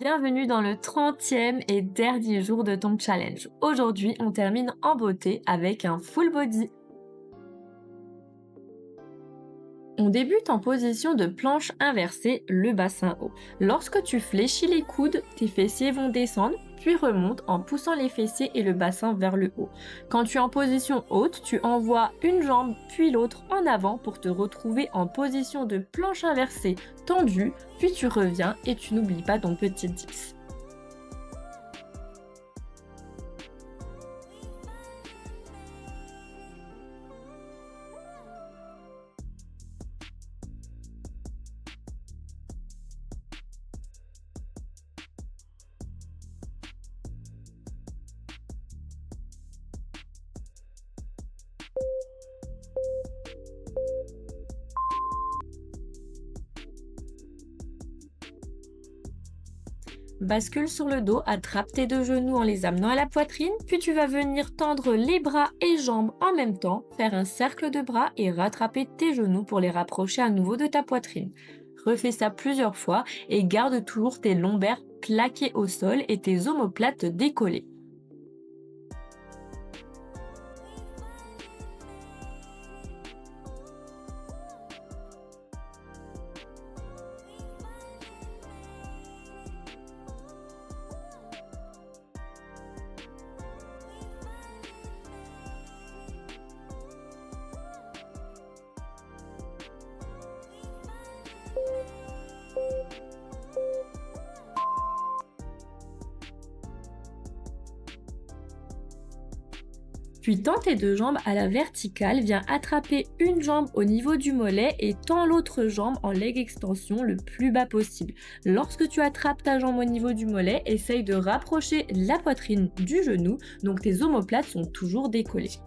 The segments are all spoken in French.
Bienvenue dans le 30e et dernier jour de ton challenge. Aujourd'hui, on termine en beauté avec un full body. On débute en position de planche inversée, le bassin haut. Lorsque tu fléchis les coudes, tes fessiers vont descendre, puis remontent en poussant les fessiers et le bassin vers le haut. Quand tu es en position haute, tu envoies une jambe puis l'autre en avant pour te retrouver en position de planche inversée tendue, puis tu reviens et tu n'oublies pas ton petit dips. Bascule sur le dos, attrape tes deux genoux en les amenant à la poitrine, puis tu vas venir tendre les bras et jambes en même temps, faire un cercle de bras et rattraper tes genoux pour les rapprocher à nouveau de ta poitrine. Refais ça plusieurs fois et garde toujours tes lombaires plaqués au sol et tes omoplates décollées. Puis tends tes deux jambes à la verticale, viens attraper une jambe au niveau du mollet et tends l'autre jambe en leg extension le plus bas possible. Lorsque tu attrapes ta jambe au niveau du mollet, essaye de rapprocher la poitrine du genou, donc tes omoplates sont toujours décollées.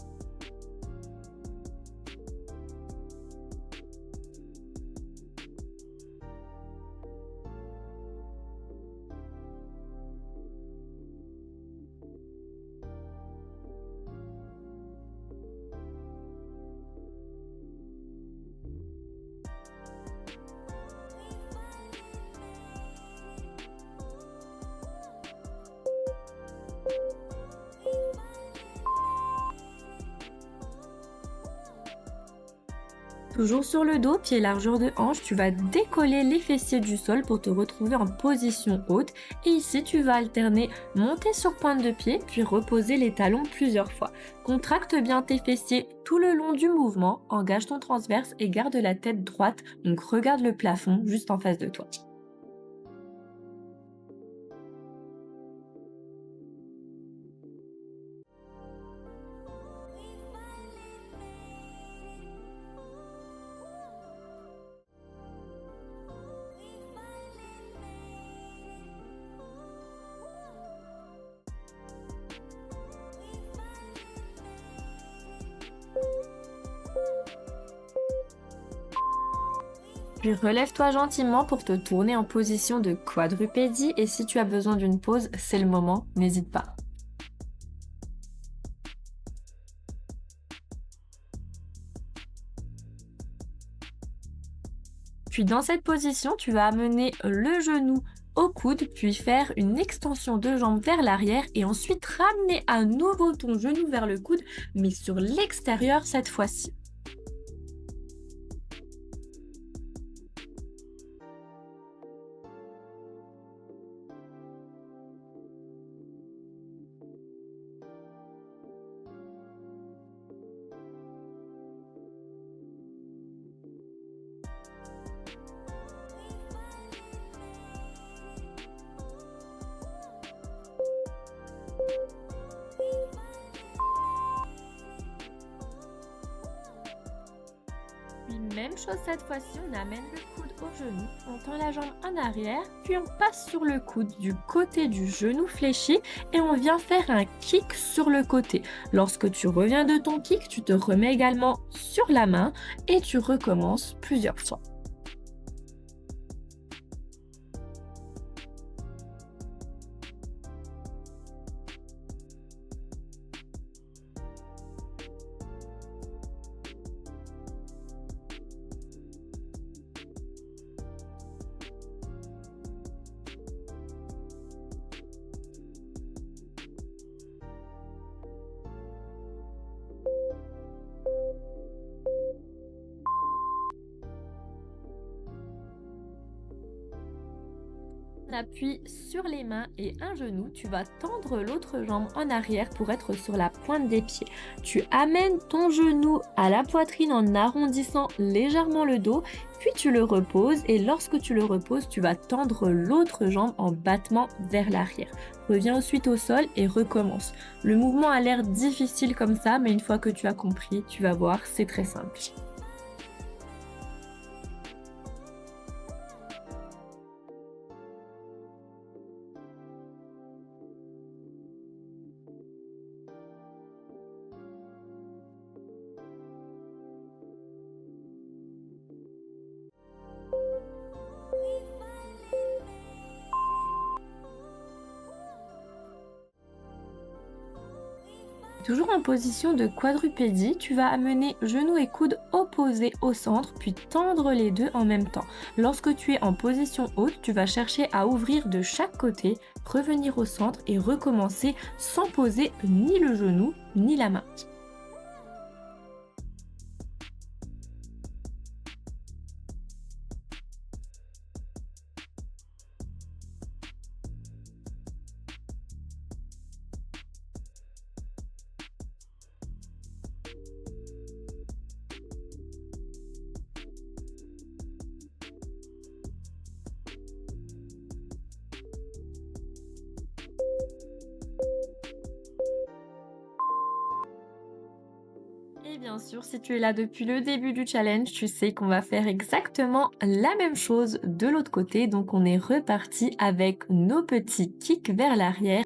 Toujours sur le dos, pied largeur de hanche, tu vas décoller les fessiers du sol pour te retrouver en position haute. Et ici, tu vas alterner monter sur pointe de pied, puis reposer les talons plusieurs fois. Contracte bien tes fessiers tout le long du mouvement, engage ton transverse et garde la tête droite. Donc regarde le plafond juste en face de toi. Puis relève-toi gentiment pour te tourner en position de quadrupédie et si tu as besoin d'une pause, c'est le moment, n'hésite pas. Puis dans cette position, tu vas amener le genou au coude, puis faire une extension de jambe vers l'arrière et ensuite ramener à nouveau ton genou vers le coude, mais sur l'extérieur cette fois-ci. Puis même chose cette fois-ci, on amène le coude au genou, on tend la jambe en arrière, puis on passe sur le coude du côté du genou fléchi et on vient faire un kick sur le côté. Lorsque tu reviens de ton kick, tu te remets également sur la main et tu recommences plusieurs fois. Un appui sur les mains et un genou, tu vas tendre l'autre jambe en arrière pour être sur la pointe des pieds. Tu amènes ton genou à la poitrine en arrondissant légèrement le dos, puis tu le reposes et lorsque tu le reposes, tu vas tendre l'autre jambe en battement vers l'arrière. Reviens ensuite au sol et recommence. Le mouvement a l'air difficile comme ça, mais une fois que tu as compris, tu vas voir, c'est très simple. Toujours en position de quadrupédie, tu vas amener genoux et coudes opposés au centre, puis tendre les deux en même temps. Lorsque tu es en position haute, tu vas chercher à ouvrir de chaque côté, revenir au centre et recommencer sans poser ni le genou ni la main. Et bien sûr, si tu es là depuis le début du challenge, tu sais qu'on va faire exactement la même chose de l'autre côté. Donc on est reparti avec nos petits kicks vers l'arrière.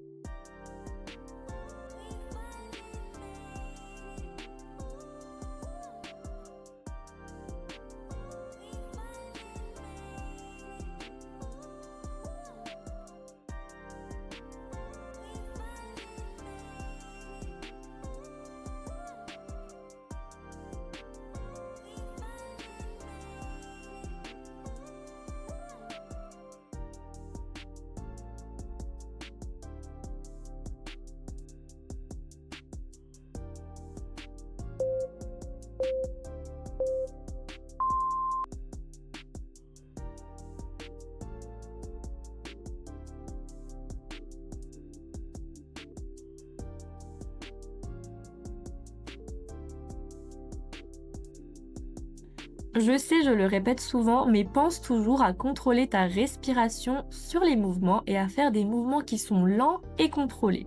Je sais, je le répète souvent, mais pense toujours à contrôler ta respiration sur les mouvements et à faire des mouvements qui sont lents et contrôlés.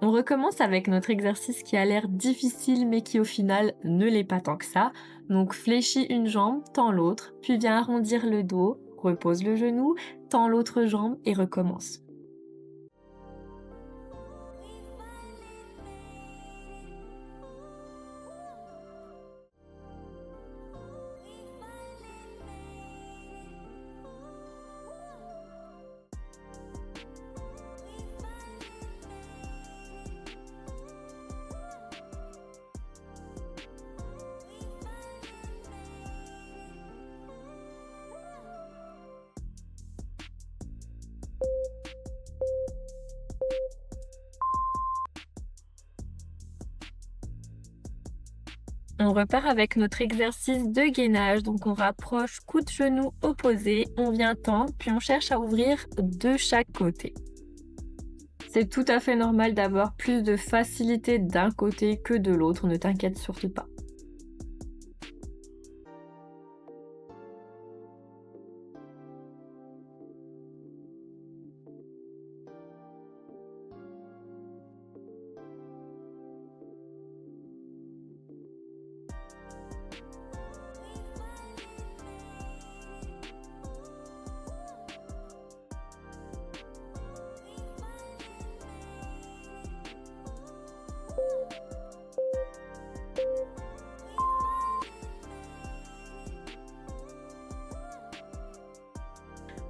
On recommence avec notre exercice qui a l'air difficile mais qui au final ne l'est pas tant que ça. Donc fléchis une jambe, tends l'autre, puis viens arrondir le dos, repose le genou, tends l'autre jambe et recommence. On repart avec notre exercice de gainage. Donc on rapproche coude-genou opposé, on vient tendre, puis on cherche à ouvrir de chaque côté. C'est tout à fait normal d'avoir plus de facilité d'un côté que de l'autre, ne t'inquiète surtout pas.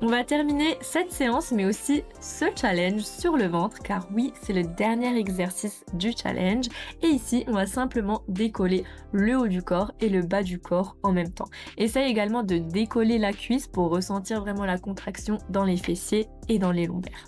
On va terminer cette séance mais aussi ce challenge sur le ventre car oui, c'est le dernier exercice du challenge et ici, on va simplement décoller le haut du corps et le bas du corps en même temps. Essaye également de décoller la cuisse pour ressentir vraiment la contraction dans les fessiers et dans les lombaires.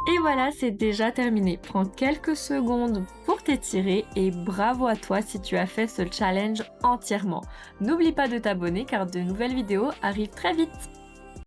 Et voilà, c'est déjà terminé. Prends quelques secondes pour t'étirer et bravo à toi si tu as fait ce challenge entièrement. N'oublie pas de t'abonner car de nouvelles vidéos arrivent très vite.